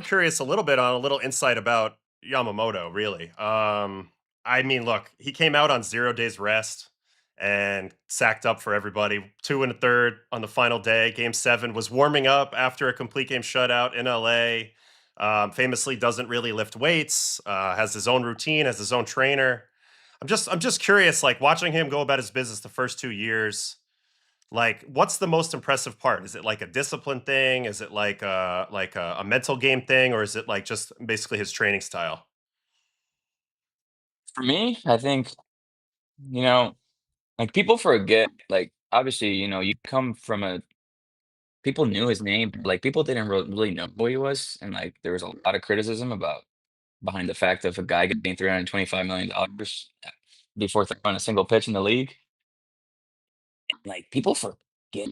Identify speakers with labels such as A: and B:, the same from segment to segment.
A: am curious a little bit on a little insight about Yamamoto, really. I mean, look, he came out on 0 days rest and sacked up for everybody. Two and a third on the final day. Game seven was warming up after a complete game shutout in LA. Famously doesn't really lift weights, has his own routine, has his own trainer. I'm just curious, like watching him go about his business the first 2 years. Like, what's the most impressive part? Is it like a discipline thing? Is it like a mental game thing, or is it like just basically his training style?
B: For me, I think, you know, like people forget, like obviously, you come from people knew his name, but like people didn't really know who he was. And like there was a lot of criticism about behind the fact of a guy getting $325 million before throwing a single pitch in the league. Like people forget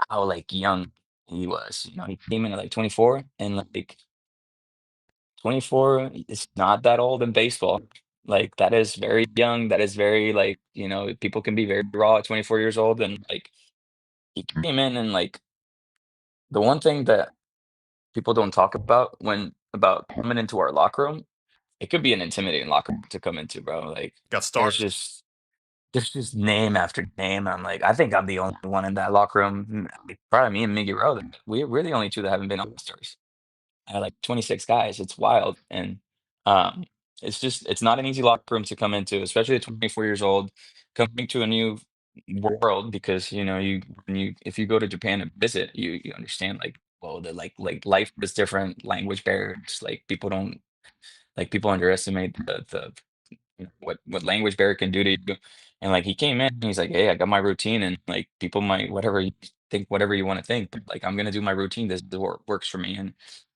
B: how like young he was. He came in at like 24 and like 24 is not that old in baseball. Like, that is very young, that is very, like, people can be very raw at 24 years old, and, like, he came in and, like, the one thing that people don't talk about coming into our locker room, it could be an intimidating locker room to come into, bro, like,
A: Got
B: there's
A: stars.
B: just there's just name after name, I'm like, I think I'm the only one in that locker room, like, probably me and Miggy Rowe, we're the only 2 that haven't been All-Stars. Had like 26 guys. It's wild, and um, it's not an easy locker room to come into, especially at 24 years old, coming to a new world because if you go to Japan and visit, you understand like well the like life is different, language barriers, like people underestimate what language barrier can do to you. And like he came in and he's like, hey, I got my routine, and like people might whatever you think whatever you want to think, but like I'm gonna do my routine. This is what works for me. And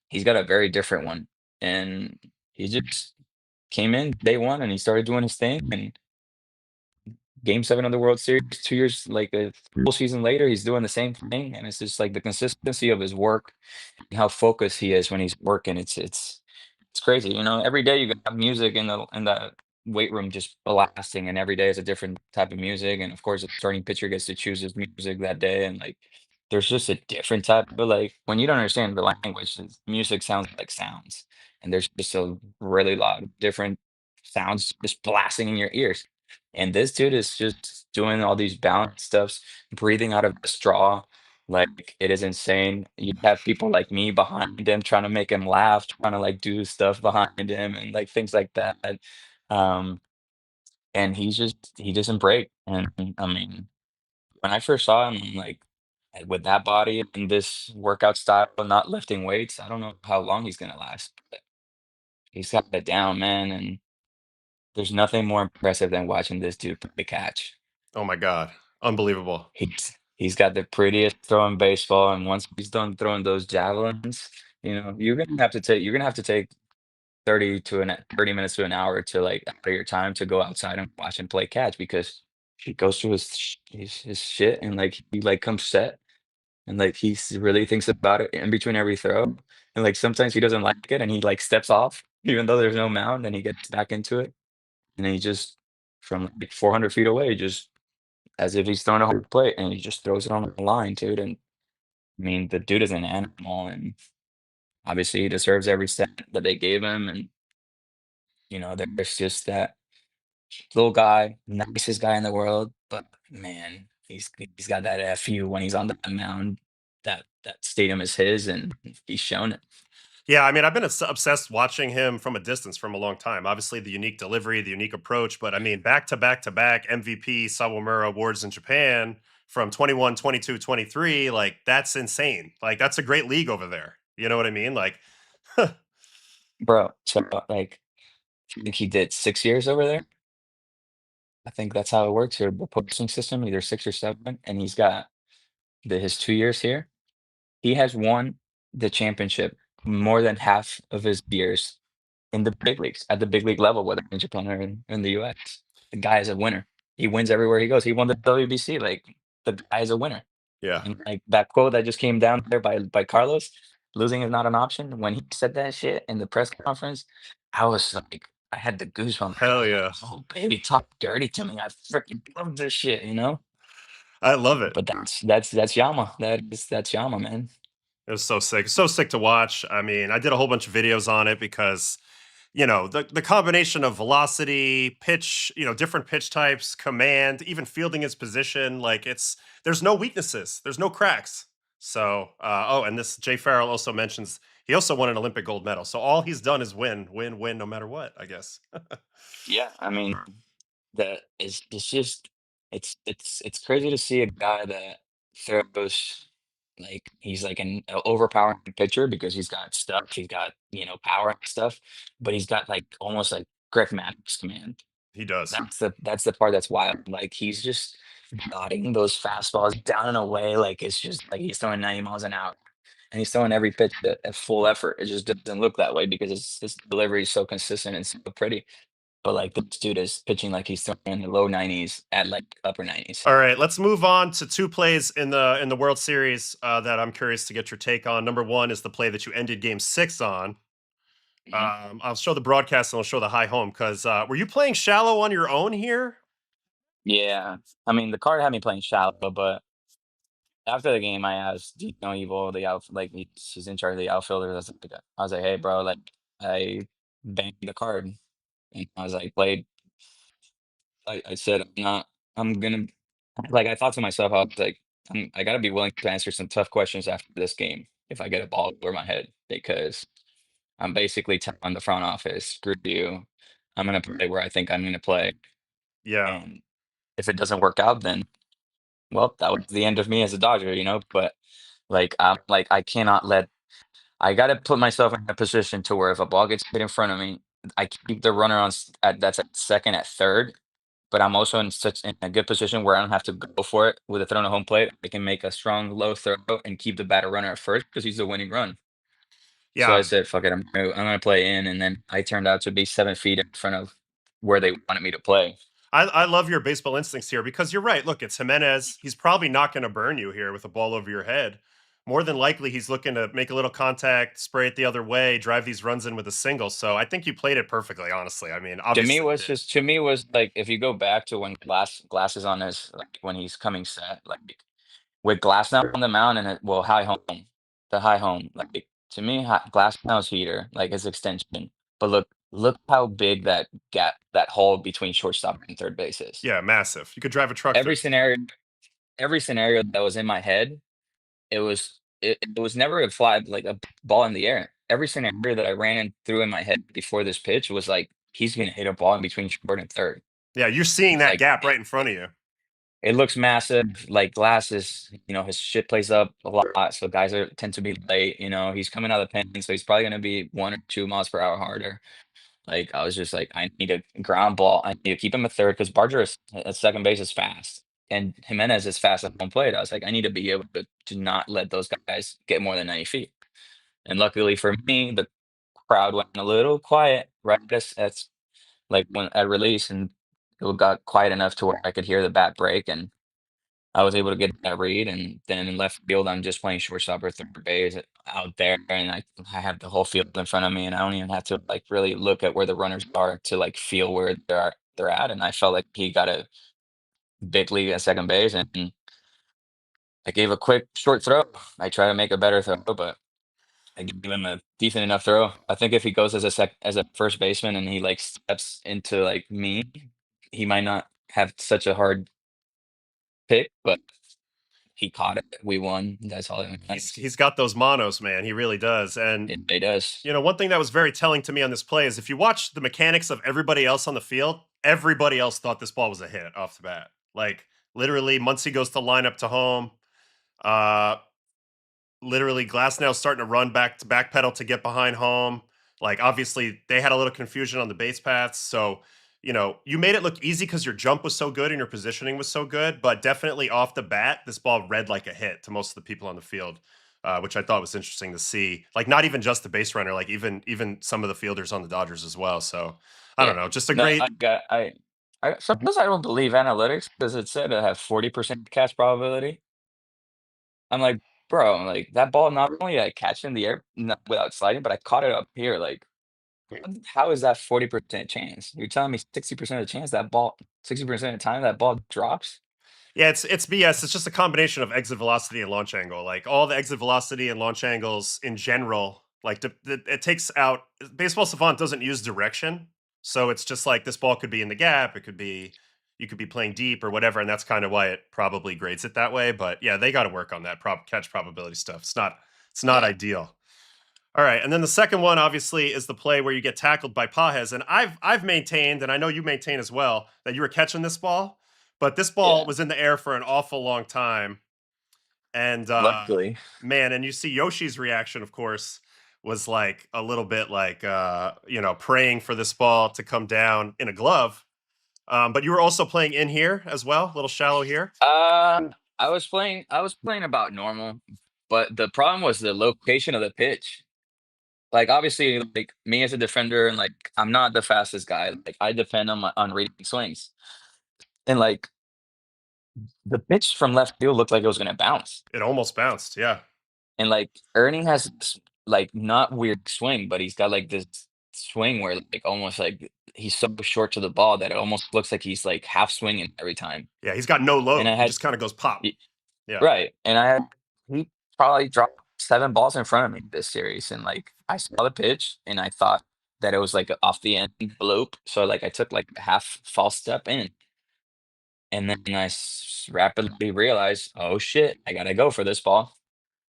B: he's got a very different one. And he just came in day one and he started doing his thing. And game seven of the World Series, 2 years, like a full season later, he's doing the same thing. And it's just like the consistency of his work, and how focused he is when he's working. It's crazy. Every day you got music in the weight room just blasting, and every day is a different type of music. And of course, the starting pitcher gets to choose his music that day. And like there's just a different type of like when you don't understand the language, music sounds like sounds. And there's just a really lot of different sounds just blasting in your ears. And this dude is just doing all these balance stuffs, breathing out of a straw. Like, it is insane. You have people like me behind him trying to make him laugh, trying to, like, do stuff behind him and, like, things like that. Um, and he doesn't break. And, I mean, when I first saw him, like, with that body and this workout style and not lifting weights, I don't know how long he's gonna last, but he's got it down, man, and there's nothing more impressive than watching this dude play catch.
A: Oh my god, unbelievable.
B: He's got the prettiest throw in baseball, and once he's done throwing those javelins, you're gonna have to take 30 minutes to an hour to like out of your time to go outside and watch him play catch because he goes through his shit and like he like comes set and like really thinks about it in between every throw. And like sometimes he doesn't like it and he like steps off even though there's no mound and he gets back into it. And then he just from like 400 feet away, just as if he's throwing a hard plate, and he just throws it on the line, dude. And I mean, the dude is an animal, and obviously he deserves every cent that they gave him. And there's just that little guy, nicest guy in the world, but man, he's got that fu when he's on the mound. That stadium is his, and he's shown it.
A: Yeah, I mean, I've been obsessed watching him from a distance from a long time. Obviously, the unique delivery, the unique approach, but I mean, back to back to back MVP Sawamura awards in Japan from 21, 22, 23. Like, that's insane. Like, that's a great league over there. You know what I mean? Like,
B: Bro, so like I think he did 6 years over there. I think that's how it works here. The posting system, either 6 or 7, and he's got his 2 years here. He has won the championship more than half of his years in the big leagues, at the big league level, whether in Japan or in the US. The guy is a winner. He wins everywhere he goes. He won the WBC, like, the guy is a winner.
A: yeah.
B: And, like, that quote that just came down there by Carlos, "Losing is not an option," when he said that shit in the press conference, I was like I had the goosebumps. I
A: Hell
B: was like,
A: yeah.
B: "Oh, baby, talk dirty to me. I freaking love this shit," you know?
A: I love it.
B: But that's Yama. That's Yama, man.
A: It was so sick to watch. I mean, I did a whole bunch of videos on it because the combination of velocity, pitch, different pitch types, command, even fielding his position, like there's no weaknesses, there's no cracks. So, oh, and this Jay Farrell also mentions he also won an Olympic gold medal. So all he's done is win, win, win, no matter what. I guess.
B: Yeah, I mean, that is it's just it's crazy to see a guy that throws like he's like an overpowering pitcher because he's got stuff, he's got power and stuff, but he's got like almost like Greg Maddux command.
A: He does.
B: That's the part that's wild. Like he's just dotting those fastballs down and away, like it's just like he's throwing 90 miles an hour. And he's throwing every pitch at full effort. It just doesn't look that way because his delivery is so consistent and so pretty. But like this dude is pitching like he's throwing in the low 90s at like upper 90s.
A: All right, let's move on to two plays in the World Series that I'm curious to get your take on. Number one is the play that you ended Game 6 on.
B: Mhm.
A: I'll show the broadcast and I'll show the high home because were you playing shallow on your own here?
B: Yeah. I mean, the card had me playing shallow, but after the game, I asked Dino Evil, like he's in charge of the outfielders. I was like, hey, bro, like I banged the card. And I was like, played. I said, I'm gonna, like, I thought to myself, I was like, I gotta be willing to answer some tough questions after this game if I get a ball over my head because I'm basically telling the front office, screw you. I'm gonna play where I think I'm gonna play.
A: Yeah.
B: And if it doesn't work out, then well, that was the end of me as a Dodger. But like I cannot let I gotta put myself in a position to where if a ball gets hit in front of me, I keep the runner that's at second, at third, but I'm also in a good position where I don't have to go for it with a throw to home plate. I can make a strong low throw and keep the batter runner at first because he's the winning run. So I
A: Yeah,
B: said, "Fuck it, I'm gonna play in," and then I turned out to be 7 feet in front of where they wanted me to play.
A: I love your baseball instincts here because you're right. Look, it's Jimenez. He's probably not going to burn you here with a ball over your head. More than likely, he's looking to make a little contact, spray it the other way, drive these runs in with a single. So I think you played it perfectly, honestly. I mean, obviously you did.
B: To me was like if you go back to when Glass is on his like when he's coming set, like with Glass now on the mound and well high home, like to me Glass now's heater, like his extension. But look how big that gap, that hole between shortstop and third base is.
A: Yeah, massive. You could drive a truck through
B: Every
A: it.
B: scenario every scenario that was in my head, it was never a fly like a ball in the air. Every scenario that I ran in through in my head before this pitch was like he's gonna hit a ball in between short and third.
A: Yeah, you're seeing
B: It's
A: that
B: like
A: gap right in front of you.
B: it looks massive. Like Glass is, his shit plays up a lot, so guys are tend to be late. He's coming out of the pen, so he's probably gonna be 1 or 2 miles per hour harder. Like I was just like, I need a ground ball. I need to keep him at third because Barger at second base is fast, and Jimenez is fast at home plate. I was like, I need to be able to not let those guys get more than 90 feet. And luckily for me, the crowd went a little quiet right as like when at release, and it got quiet enough to where I could hear the bat break, and I was able to get that read. And then in left field, I'm just playing shortstop or third base out there, and I have the whole field in front of me, and I don't even have to like really look at where the runners are to like feel where they're at. And I felt like he got a big lead at second base, and I gave a quick short throw. I try to make a better throw, but I gave him a decent enough throw. I think if he goes as a first baseman and he like steps into like me, he might not have such a hard pick, but he caught it. We won. That's all that
A: He's
B: matters.
A: he's got those monos, man. He really does. And
B: It does.
A: one thing that was very telling to me on this play is if you watch the mechanics of everybody else on the field, everybody else thought this ball was a hit off the bat. Like literally, Muncy goes to line up to home. Uh, literally, Glasnow's starting to run back to backpedal to get behind home. Like obviously, they had a little confusion on the base paths, so you made it look easy because your jump was so good and your positioning was so good. But definitely off the bat, this ball read like a hit to most of the people on the field, which I thought was interesting to see. Like not even just the base runner, like even some of the fielders on the Dodgers as well. So I don't
B: Yeah.
A: know, just a
B: No,
A: great.
B: I sometimes I don't believe analytics because it said it have 40% catch probability. I'm like, bro, like that ball not only I catch in the air without sliding, but I caught it up here. Like, how is that 40% chance? You're telling me 60% of the chance that ball, 60% of the time that ball drops?
A: Yeah, it's BS. It's just a combination of exit velocity and launch angle. Like all the exit velocity and launch angles in general, like it takes out. Baseball Savant doesn't use direction, so it's just like this ball could be in the gap. It could be you could be playing deep or whatever, and that's kind of why it probably grades it that way. But yeah, they got to work on that catch probability stuff. It's not
B: Yeah.
A: ideal. All right, and then the second one obviously is the play where you get tackled by Pajes, and I've maintained, and I know you maintain as well, that you were catching this ball, but this ball
B: Yeah.
A: was in the air for an awful long time, and
B: Luckily.
A: man, and you see Yoshi's reaction, of course, was like a little bit like praying for this ball to come down in a glove. But you were also playing in here as well, a little shallow here.
B: I was playing about normal, but the problem was the location of the pitch. Like, obviously, like, me as a defender and, like, I'm not the fastest guy, like, I depend on reading swings, and, like, the pitch from left field looked like it was gonna bounce,
A: It almost bounced. Yeah,
B: and, like, Ernie has this, like, not weird swing, but he's got, like, this swing where, like, almost, like, he's so short to the ball that it almost looks like he's, like, half swinging every time,
A: yeah, he's got no
B: and
A: load.
B: I
A: He
B: had
A: just kind of goes pop.
B: y
A: Yeah,
B: right, and I had he probably dropped 7 balls in front of me this series, and, like, I saw the pitch, and I thought that it was, like, a off the end bloop, so, like, I took, like, a half false step in, and then I rapidly realized, "Oh, shit, I gotta go for this ball."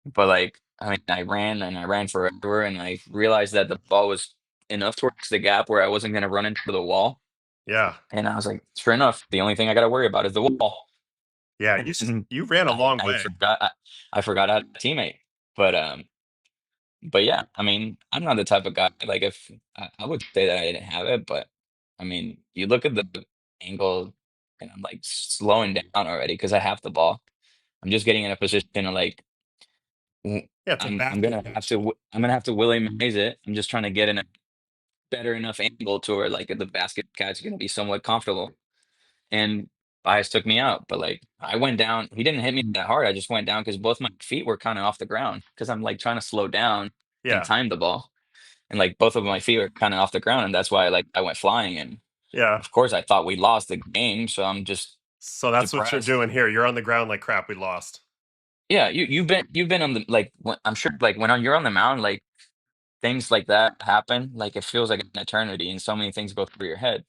B: But, like, I mean, I ran and I ran forever, and I realized that the ball was enough towards the gap where I wasn't gonna run into the wall,
A: yeah,
B: and I was like, "Sure enough, the only thing I gotta worry about is the wall."
A: yeah.
B: And
A: You ran a
B: I
A: long
B: I
A: way.
B: forgot I I forgot I had a teammate, but, yeah, I mean, I'm not the type of guy, like, if I would say that I didn't have it, but, I mean, you look at the angle, and I'm, like, slowing down already because I have the ball. I'm just getting in a position to, like, w
A: Yeah, it's a
B: I'm
A: basket
B: gonna have
A: pitch.
B: to I'm gonna have to Willie Mays it. I'm just trying to get in a better enough angle to where, like, the basket catch is gonna be somewhat comfortable, and Bias took me out, but, like, I went down he didn't hit me that hard, I just went down because both my feet were kinda off the ground because 'cause I'm, like, trying to slow down and
A: Yeah,
B: time the ball, and, like, both of my feet were kinda off the ground, and that's why, like, I went flying, and,
A: yeah.
B: of course, I thought we lost the game, so I'm just
A: So that's what you're
B: depressed.
A: doing here. You're on the ground like crap. We lost.
B: Yeah, you've been on the like, when I'm sure, like, you're on the mound, like, things like that happen, like, it feels like an eternity, and so many things go through your head.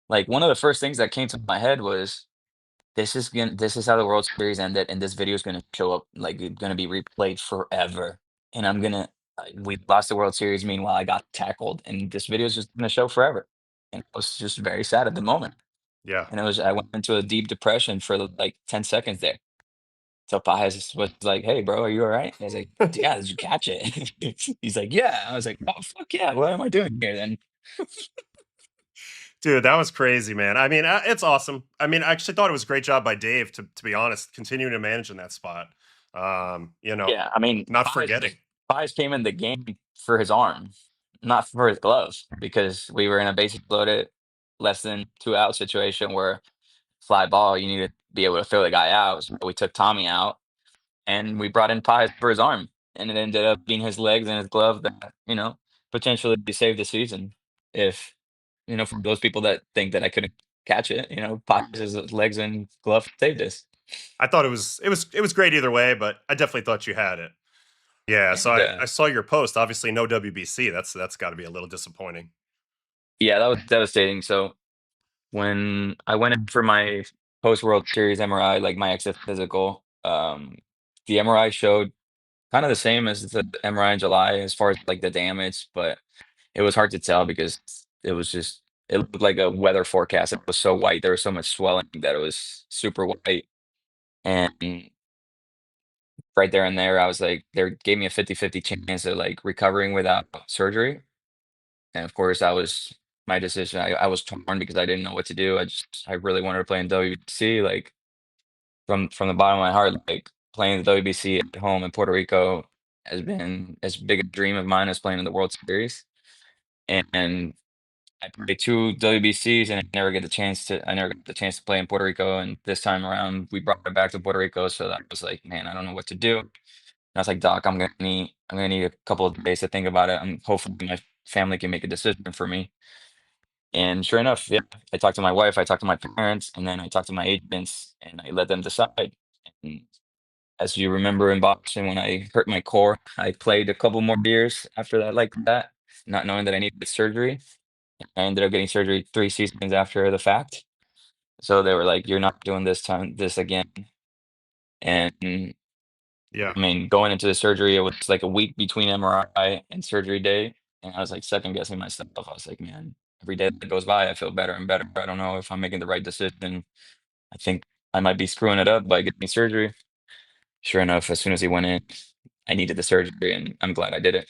B: Like, one of the first things that came to my head was, this is how the World Series ended, and this video is gonna show up, like, it's gonna be replayed forever, and we lost the World Series, meanwhile, I got tackled, and this video is just gonna show forever, and I was just very sad at the moment,
A: Yeah.
B: and I went into a deep depression for, like, 10 seconds there. So Paez was like, "Hey, bro, are you alright?" I was like, "Yeah, did you catch it?" He's like, "Yeah." I was like, "Oh, fuck yeah, what am I doing here then?"
A: Dude, that was crazy, man. I mean, it's awesome. I mean, I actually thought it was a great job by Dave to be honest, continuing to manage in that spot. Um, you know,
B: Yeah, I mean,
A: not
B: Paez
A: forgetting.
B: was Paez came in the game for his arm, not for his gloves, because we were in a bases loaded, less than 2 out situation where fly ball, you need to be able to throw the guy out, so we took Tommy out, and we brought in Paez for his arm, and it ended up being his legs and his glove that, potentially saved the season if, for those people that think that I couldn't catch it, Paez's legs and glove saved us.
A: I thought it was great either way, but I definitely thought you had it. Yeah, so
B: And,
A: I saw your post. Obviously, no WBC. That's got to be a little disappointing.
B: yeah, that was devastating. So when I went in for my post World Series MRI, like my exit physical, the MRI showed kind of the same as the MRI in July as far as like the damage, but it was hard to tell because it looked like a weather forecast. It was so white. There was so much swelling that it was super white. And right there and there, I was like, they gave me a 50-50 chance of like recovering without surgery. And of course, that was my decision. I was torn because I didn't know what to do. I really wanted to play in WBC. Like from the bottom of my heart, like playing the WBC at home in Puerto Rico has been as big a dream of mine as playing in the World Series. And I played 2 WBCs and I never got the chance to play in Puerto Rico. And this time around, we brought it back to Puerto Rico. So that was like, man, I don't know what to do. And I was like, Doc, I'm gonna need a couple of days to think about it. Hopefully my family can make a decision for me. And sure enough, yeah, I talked to my wife, I talked to my parents, and then I talked to my agents, and I let them decide. And as you remember in boxing, when I hurt my core, I played a couple more years after that, like that, not knowing that I needed surgery. I ended up getting surgery 3 seasons after the fact. So they were like, "You're not doing this again." And
A: Yeah.
B: I mean, going into the surgery, it was like a week between MRI and surgery day, and I was like second guessing myself. I was like, "Man, every day that goes by, I feel better and better. I don't know if I'm making the right decision. I think I might be screwing it up by getting surgery." Sure enough, as soon as he went in, I needed the surgery, and I'm glad I did it.